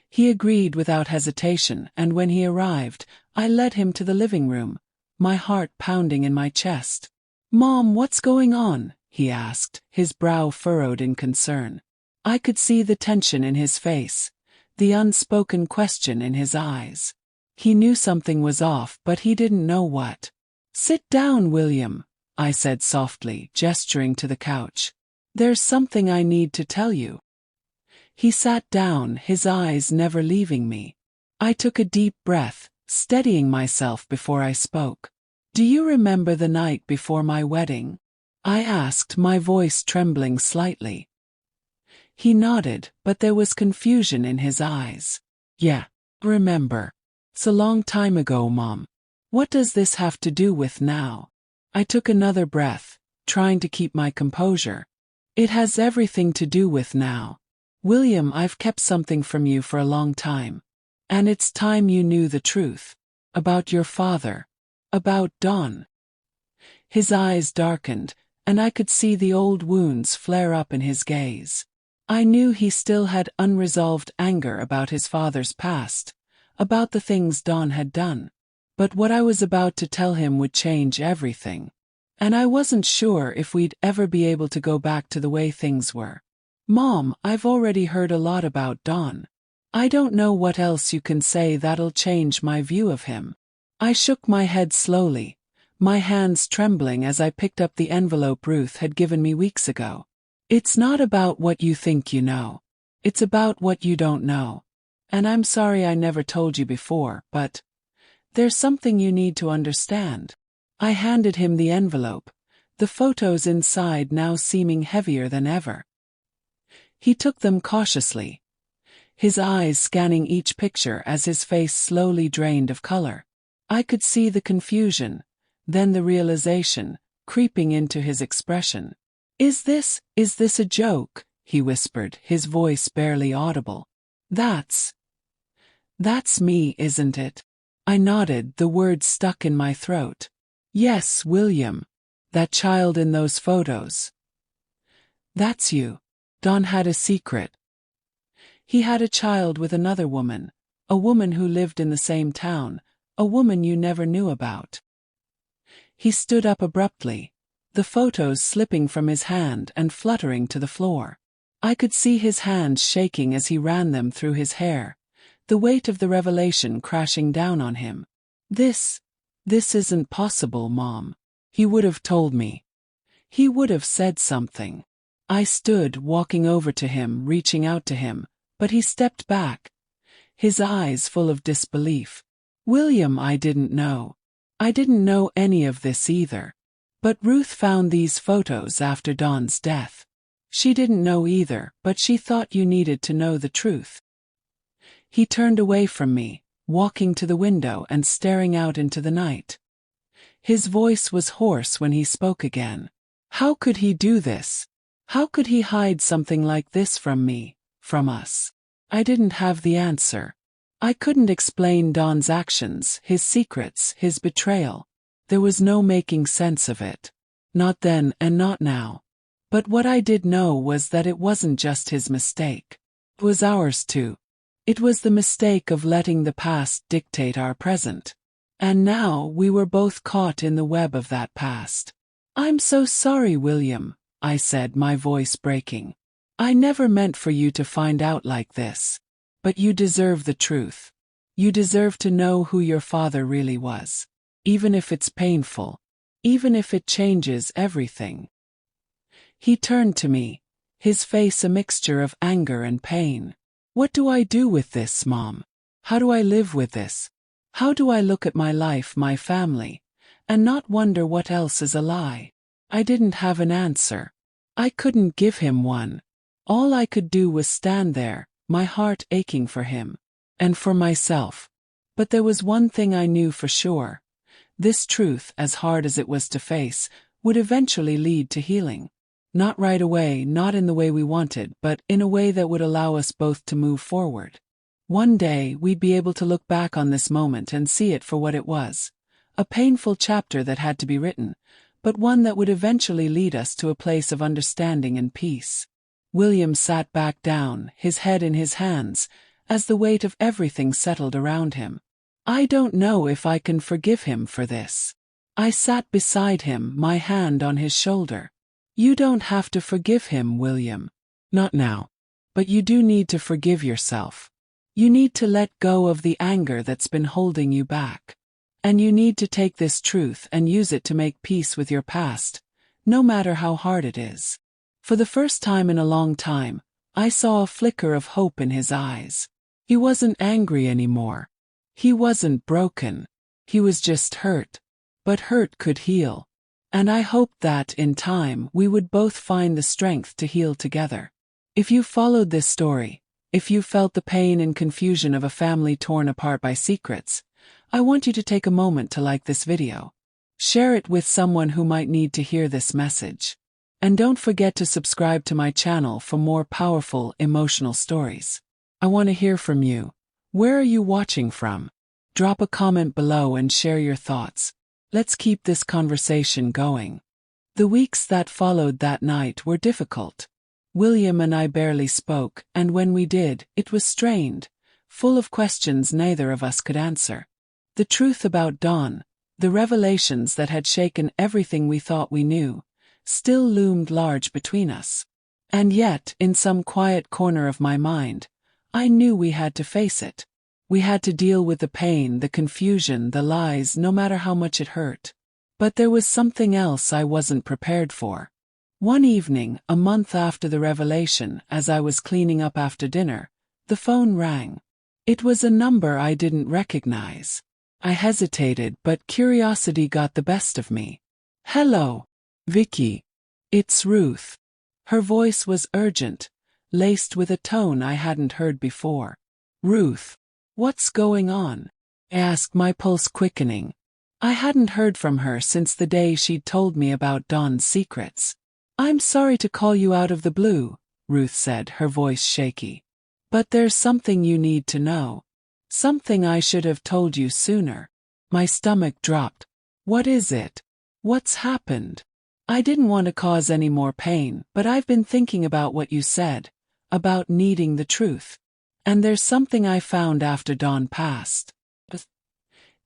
He agreed without hesitation, and when he arrived, I led him to the living room, my heart pounding in my chest. "Mom, what's going on?" he asked, his brow furrowed in concern. I could see the tension in his face, the unspoken question in his eyes. He knew something was off, but he didn't know what. "Sit down, William," I said softly, gesturing to the couch. "There's something I need to tell you." He sat down, his eyes never leaving me. I took a deep breath, steadying myself before I spoke. "Do you remember the night before my wedding?" I asked, my voice trembling slightly. He nodded, but there was confusion in his eyes. "Yeah, remember. It's a long time ago, Mom. What does this have to do with now?" I took another breath, trying to keep my composure. "It has everything to do with now. William, I've kept something from you for a long time. And it's time you knew the truth. About your father. About Dawn." His eyes darkened, and I could see the old wounds flare up in his gaze. I knew he still had unresolved anger about his father's past, about the things Dawn had done. But what I was about to tell him would change everything. And I wasn't sure if we'd ever be able to go back to the way things were. "Mom, I've already heard a lot about Dawn. I don't know what else you can say that'll change my view of him." I shook my head slowly, my hands trembling as I picked up the envelope Ruth had given me weeks ago. "It's not about what you think you know. It's about what you don't know. And I'm sorry I never told you before, but there's something you need to understand." I handed him the envelope, the photos inside now seeming heavier than ever. He took them cautiously, his eyes scanning each picture as his face slowly drained of color. I could see the confusion, then the realization, creeping into his expression. Is this a joke?" he whispered, his voice barely audible. That's me, isn't it?" I nodded, the words stuck in my throat. "Yes, William. That child in those photos. That's you." Don had a secret. He had a child with another woman, a woman who lived in the same town, a woman you never knew about. He stood up abruptly, the photos slipping from his hand and fluttering to the floor. I could see his hands shaking as he ran them through his hair, the weight of the revelation crashing down on him. This isn't possible, Mom. He would have told me. He would have said something." I stood, walking over to him, reaching out to him, but he stepped back, his eyes full of disbelief. "William, I didn't know. I didn't know any of this either. But Ruth found these photos after Don's death. She didn't know either, but she thought you needed to know the truth." He turned away from me, walking to the window and staring out into the night. His voice was hoarse when he spoke again. How could he do this? How could he hide something like this from me, from us? I didn't have the answer. I couldn't explain Don's actions, his secrets, his betrayal. There was no making sense of it. Not then and not now. But what I did know was that it wasn't just his mistake. It was ours too. It was the mistake of letting the past dictate our present. And now we were both caught in the web of that past. "I'm so sorry, William," I said, my voice breaking. "I never meant for you to find out like this. But you deserve the truth. You deserve to know who your father really was. Even if it's painful. Even if it changes everything." He turned to me, his face a mixture of anger and pain. "What do I do with this, Mom? How do I live with this? How do I look at my life, my family, and not wonder what else is a lie?" I didn't have an answer. I couldn't give him one. All I could do was stand there, my heart aching for him. And for myself. But there was one thing I knew for sure. This truth, as hard as it was to face, would eventually lead to healing. Not right away, not in the way we wanted, but in a way that would allow us both to move forward. One day, we'd be able to look back on this moment and see it for what it was. A painful chapter that had to be written, but one that would eventually lead us to a place of understanding and peace. William sat back down, his head in his hands, as the weight of everything settled around him. "I don't know if I can forgive him for this." I sat beside him, my hand on his shoulder. "You don't have to forgive him, William. Not now. But you do need to forgive yourself. You need to let go of the anger that's been holding you back. And you need to take this truth and use it to make peace with your past, no matter how hard it is." For the first time in a long time, I saw a flicker of hope in his eyes. He wasn't angry anymore. He wasn't broken. He was just hurt. But hurt could heal. And I hoped that, in time, we would both find the strength to heal together. If you followed this story, if you felt the pain and confusion of a family torn apart by secrets, I want you to take a moment to like this video. Share it with someone who might need to hear this message. And don't forget to subscribe to my channel for more powerful, emotional stories. I want to hear from you. Where are you watching from? Drop a comment below and share your thoughts. Let's keep this conversation going. The weeks that followed that night were difficult. William and I barely spoke, and when we did, it was strained, full of questions neither of us could answer. The truth about Don, the revelations that had shaken everything we thought we knew, still loomed large between us. And yet, in some quiet corner of my mind, I knew we had to face it. We had to deal with the pain, the confusion, the lies, no matter how much it hurt. But there was something else I wasn't prepared for. One evening, a month after the revelation, as I was cleaning up after dinner, the phone rang. It was a number I didn't recognize. I hesitated, but curiosity got the best of me. "Hello, Vicky. It's Ruth." Her voice was urgent, laced with a tone I hadn't heard before. "Ruth, what's going on?" I asked, my pulse quickening. I hadn't heard from her since the day she'd told me about Don's secrets. "I'm sorry to call you out of the blue," Ruth said, her voice shaky. "But there's something you need to know. Something I should have told you sooner." My stomach dropped. "What is it? What's happened?" "I didn't want to cause any more pain, but I've been thinking about what you said, about needing the truth. And there's something I found after Don passed.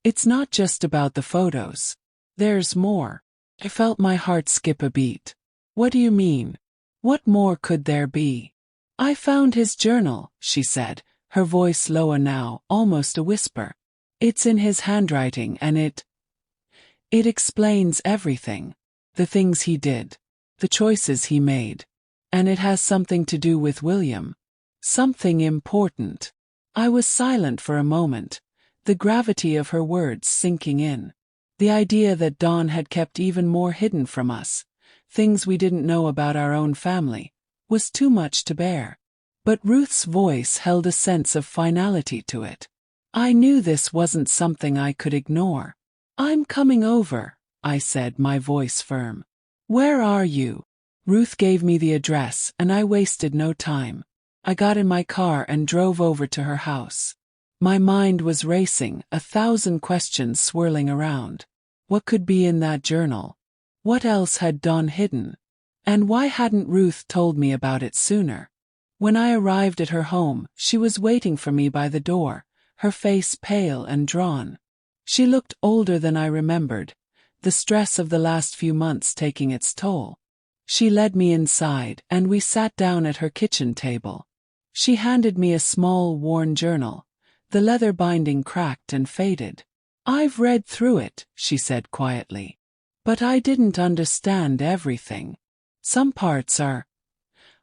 It's not just about the photos. There's more." I felt my heart skip a beat. "What do you mean? What more could there be?" "I found his journal," she said, her voice lower now, almost a whisper. "It's in his handwriting and it explains everything. The things he did. The choices he made. And it has something to do with William. Something important." I was silent for a moment, the gravity of her words sinking in. The idea that Don had kept even more hidden from us, things we didn't know about our own family, was too much to bear. But Ruth's voice held a sense of finality to it. I knew this wasn't something I could ignore. "I'm coming over," I said, my voice firm. "Where are you?" Ruth gave me the address, and I wasted no time. I got in my car and drove over to her house. My mind was racing, 1,000 questions swirling around. What could be in that journal? What else had Don hidden? And why hadn't Ruth told me about it sooner? When I arrived at her home, she was waiting for me by the door, her face pale and drawn. She looked older than I remembered, the stress of the last few months taking its toll. She led me inside, and we sat down at her kitchen table. She handed me a small, worn journal, the leather binding cracked and faded. "I've read through it," she said quietly. "But I didn't understand everything. Some parts are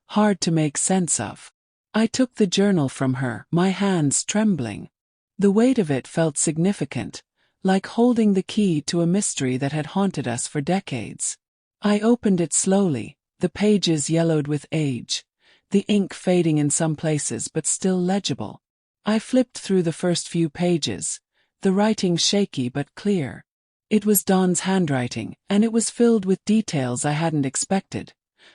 hard to make sense of." I took the journal from her, my hands trembling. The weight of it felt significant, like holding the key to a mystery that had haunted us for decades. I opened it slowly, the pages yellowed with age, the ink fading in some places but still legible. I flipped through the first few pages, the writing shaky but clear. It was Don's handwriting, and it was filled with details I hadn't expected.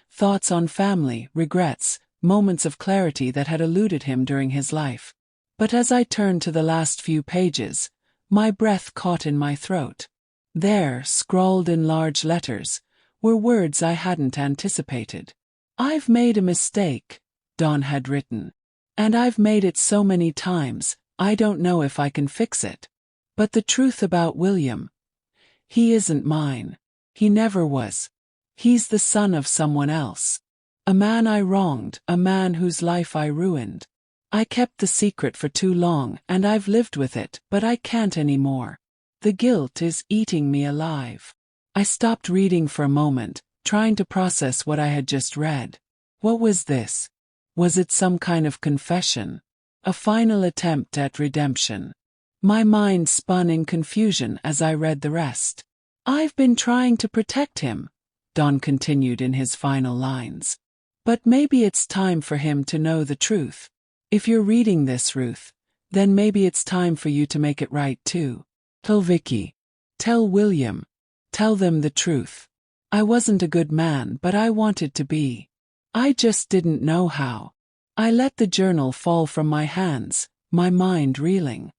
Thoughts on family, regrets, moments of clarity that had eluded him during his life. But as I turned to the last few pages, my breath caught in my throat. There, scrawled in large letters, were words I hadn't anticipated. "I've made a mistake," Don had written. "And I've made it so many times, I don't know if I can fix it. But the truth about William, he isn't mine. He never was. He's the son of someone else. A man I wronged, a man whose life I ruined. I kept the secret for too long, and I've lived with it, but I can't anymore. The guilt is eating me alive." I stopped reading for a moment, trying to process what I had just read. What was this? Was it some kind of confession? A final attempt at redemption? My mind spun in confusion as I read the rest. "I've been trying to protect him," Don continued in his final lines. "But maybe it's time for him to know the truth. If you're reading this, Ruth, then maybe it's time for you to make it right too. Tell Vicky. Tell William. Tell them the truth. I wasn't a good man, but I wanted to be. I just didn't know how." I let the journal fall from my hands, my mind reeling.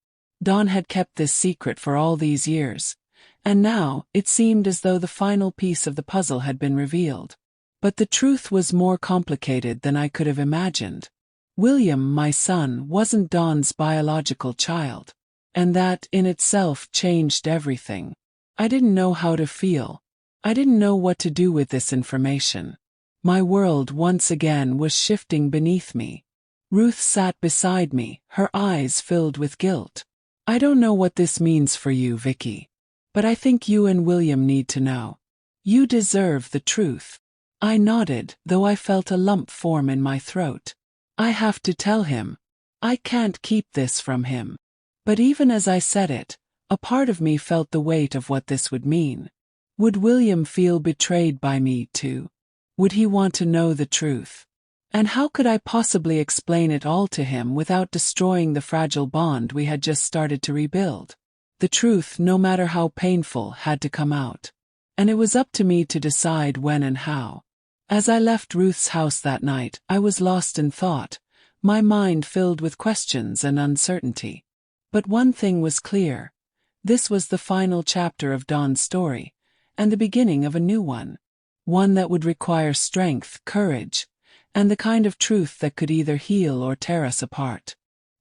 Don had kept this secret for all these years, and now it seemed as though the final piece of the puzzle had been revealed. But the truth was more complicated than I could have imagined. William, my son, wasn't Don's biological child. And that, in itself, changed everything. I didn't know how to feel. I didn't know what to do with this information. My world once again was shifting beneath me. Ruth sat beside me, her eyes filled with guilt. "I don't know what this means for you, Vicky. But I think you and William need to know. You deserve the truth." I nodded, though I felt a lump form in my throat. I have to tell him. I can't keep this from him. But even as I said it, a part of me felt the weight of what this would mean. Would William feel betrayed by me too? Would he want to know the truth? And how could I possibly explain it all to him without destroying the fragile bond we had just started to rebuild? The truth, no matter how painful, had to come out. And it was up to me to decide when and how. As I left Ruth's house that night, I was lost in thought, my mind filled with questions and uncertainty. But one thing was clear. This was the final chapter of Dawn's story, and the beginning of a new one. One that would require strength, courage, and the kind of truth that could either heal or tear us apart.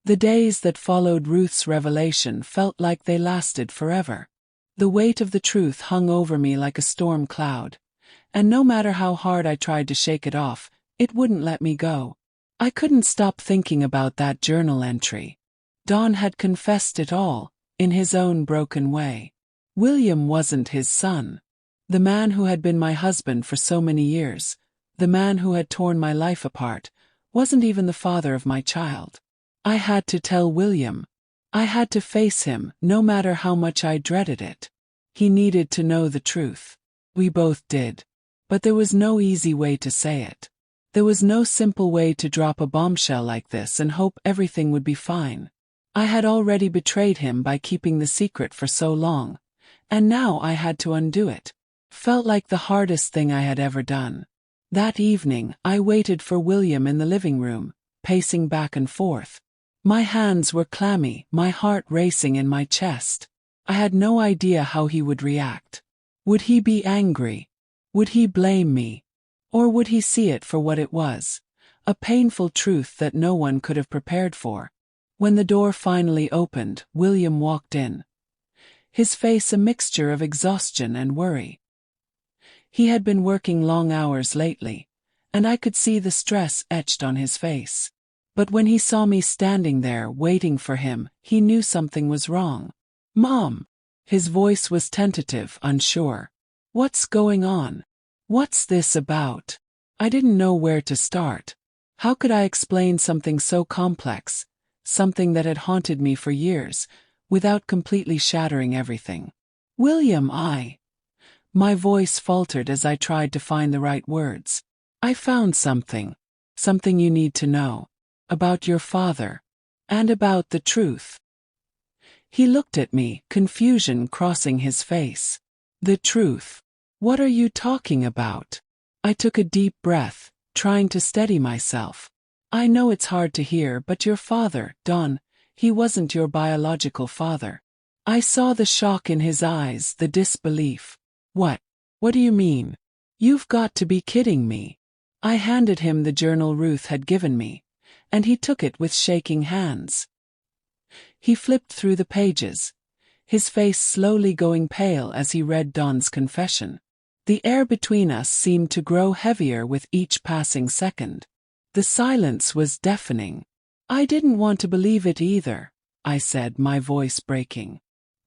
The days that followed Ruth's revelation felt like they lasted forever. The weight of the truth hung over me like a storm cloud, and no matter how hard I tried to shake it off, it wouldn't let me go. I couldn't stop thinking about that journal entry. Dawn had confessed it all, in his own broken way. William wasn't his son. The man who had been my husband for so many years, the man who had torn my life apart, wasn't even the father of my child. I had to tell William. I had to face him, no matter how much I dreaded it. He needed to know the truth. We both did. But there was no easy way to say it. There was no simple way to drop a bombshell like this and hope everything would be fine. I had already betrayed him by keeping the secret for so long, and now I had to undo it. Felt like the hardest thing I had ever done. That evening, I waited for William in the living room, pacing back and forth. My hands were clammy, my heart racing in my chest. I had no idea how he would react. Would he be angry? Would he blame me? Or would he see it for what it was? A painful truth that no one could have prepared for. When the door finally opened, William walked in. His face a mixture of exhaustion and worry. He had been working long hours lately, and I could see the stress etched on his face. But when he saw me standing there waiting for him, he knew something was wrong. "Mom!" His voice was tentative, unsure. "What's going on? What's this about?" I didn't know where to start. How could I explain something so complex, something that had haunted me for years, without completely shattering everything? "William, My voice faltered as I tried to find the right words. "I found something. Something you need to know. About your father. And about the truth." He looked at me, confusion crossing his face. "The truth? What are you talking about?" I took a deep breath, trying to steady myself. "I know it's hard to hear, but your father, Dawn, he wasn't your biological father." I saw the shock in his eyes, the disbelief. What do you mean? You've got to be kidding me." I handed him the journal Ruth had given me, and he took it with shaking hands. He flipped through the pages, his face slowly going pale as he read Dawn's confession. The air between us seemed to grow heavier with each passing second. The silence was deafening. "I didn't want to believe it either," I said, my voice breaking.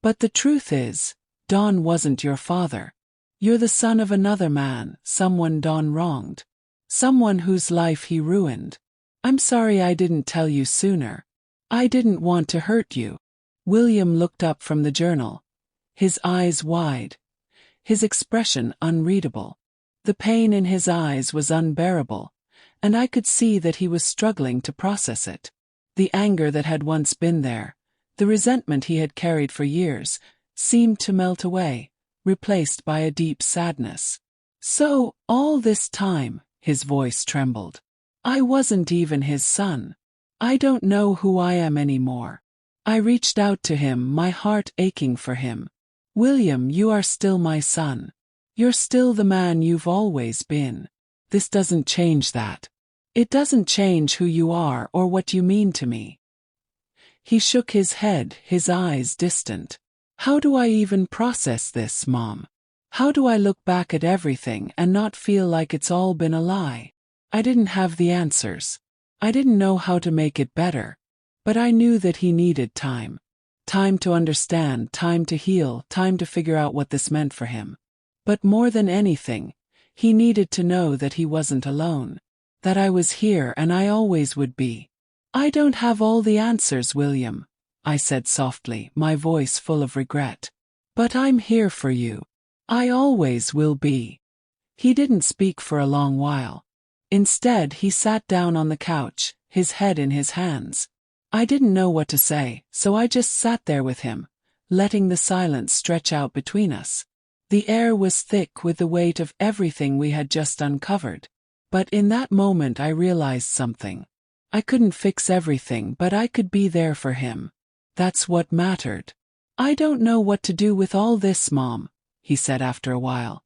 "But the truth is, Dawn wasn't your father. You're the son of another man, someone Dawn wronged. Someone whose life he ruined. I'm sorry I didn't tell you sooner. I didn't want to hurt you." William looked up from the journal, his eyes wide, his expression unreadable. The pain in his eyes was unbearable, and I could see that he was struggling to process it. The anger that had once been there, the resentment he had carried for years, seemed to melt away, replaced by a deep sadness. "So, all this time," his voice trembled, "I wasn't even his son. I don't know who I am anymore." I reached out to him, my heart aching for him. "William, you are still my son. You're still the man you've always been. This doesn't change that. It doesn't change who you are or what you mean to me." He shook his head, his eyes distant. "How do I even process this, Mom? How do I look back at everything and not feel like it's all been a lie?" I didn't have the answers. I didn't know how to make it better. But I knew that he needed time. Time to understand, time to heal, time to figure out what this meant for him. But more than anything, he needed to know that he wasn't alone. That I was here and I always would be. "I don't have all the answers, William," I said softly, my voice full of regret. "But I'm here for you. I always will be." He didn't speak for a long while. Instead, he sat down on the couch, his head in his hands. I didn't know what to say, so I just sat there with him, letting the silence stretch out between us. The air was thick with the weight of everything we had just uncovered. But in that moment I realized something. I couldn't fix everything, but I could be there for him. That's what mattered. "I don't know what to do with all this, Mom," he said after a while,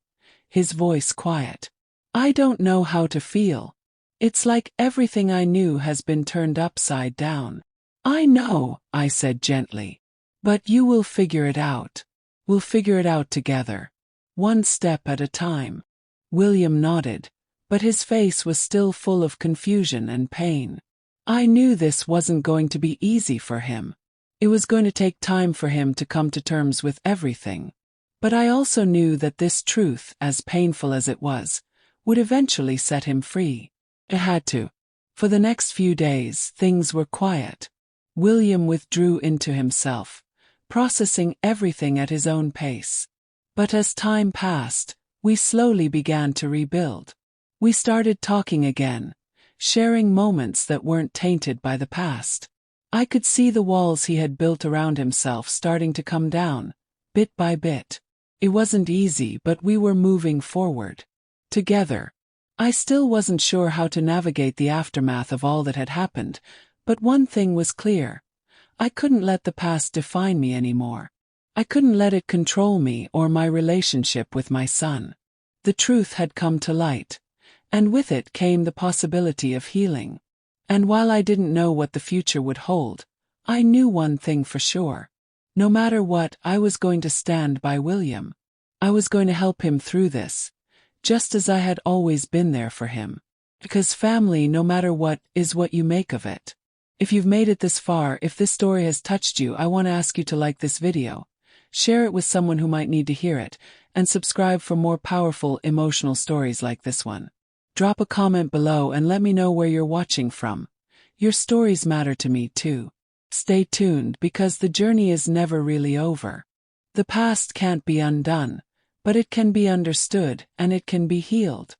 his voice quiet. "I don't know how to feel. It's like everything I knew has been turned upside down." "I know," I said gently. "But you will figure it out. We'll figure it out together. One step at a time." William nodded, but his face was still full of confusion and pain. I knew this wasn't going to be easy for him. It was going to take time for him to come to terms with everything. But I also knew that this truth, as painful as it was, would eventually set him free. It had to. For the next few days, things were quiet. William withdrew into himself, processing everything at his own pace. But as time passed, we slowly began to rebuild. We started talking again, sharing moments that weren't tainted by the past. I could see the walls he had built around himself starting to come down, bit by bit. It wasn't easy, but we were moving forward. Together. I still wasn't sure how to navigate the aftermath of all that had happened, but one thing was clear. I couldn't let the past define me anymore. I couldn't let it control me or my relationship with my son. The truth had come to light, and with it came the possibility of healing. And while I didn't know what the future would hold, I knew one thing for sure. No matter what, I was going to stand by William. I was going to help him through this, just as I had always been there for him. Because family, no matter what, is what you make of it. If you've made it this far, if this story has touched you, I want to ask you to like this video, share it with someone who might need to hear it, and subscribe for more powerful, emotional stories like this one. Drop a comment below and let me know where you're watching from. Your stories matter to me too. Stay tuned because the journey is never really over. The past can't be undone, but it can be understood and it can be healed.